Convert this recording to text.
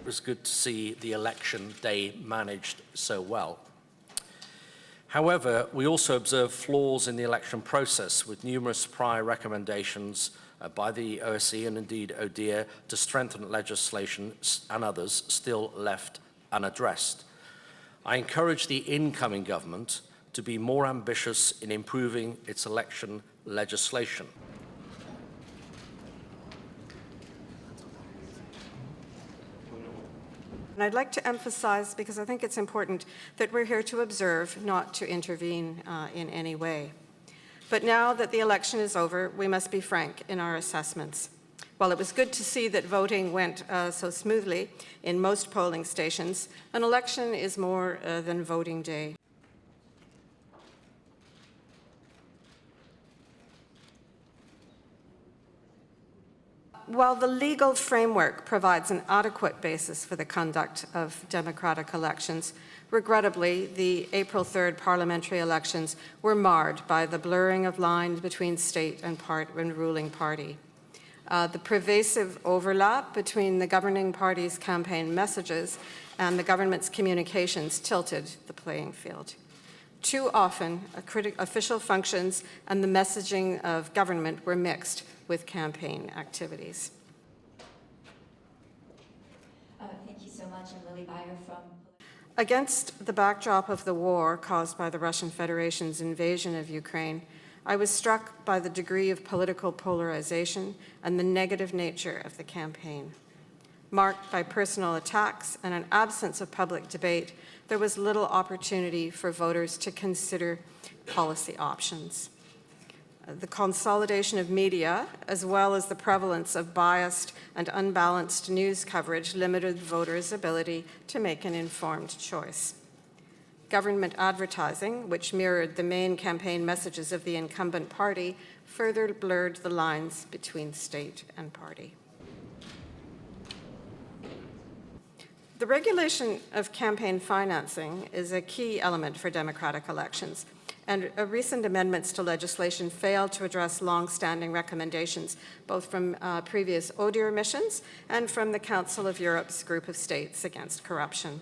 was good to see the election day managed so well. However, we also observed flaws in the election process, with numerous prior recommendations by the OSCE and indeed ODIHR to strengthen legislation and others still left unaddressed. I encourage the incoming government to be more ambitious in improving its election legislation. And I'd like to emphasize, because I think it's important, that we're here to observe, not to intervene in any way. But now that the election is over, we must be frank in our assessments. While it was good to see that voting went so smoothly in most polling stations, an election is more than voting day. While the legal framework provides an adequate basis for the conduct of democratic elections, regrettably, the April 3rd parliamentary elections were marred by the blurring of lines between state and ruling party. The pervasive overlap between the governing party's campaign messages and the government's communications tilted the playing field. Too often, official functions and the messaging of government were mixed with campaign activities. Thank you so much. I'm Lily Beyer from... Against the backdrop of the war caused by the Russian Federation's invasion of Ukraine, I was struck by the degree of political polarization and the negative nature of the campaign. Marked by personal attacks and an absence of public debate, there was little opportunity for voters to consider policy options. The consolidation of media, as well as the prevalence of biased and unbalanced news coverage, limited voters' ability to make an informed choice. Government advertising, which mirrored the main campaign messages of the incumbent party, further blurred the lines between state and party. The regulation of campaign financing is a key element for democratic elections, and recent amendments to legislation failed to address long-standing recommendations, both from previous ODIHR missions and from the Council of Europe's Group of States Against Corruption.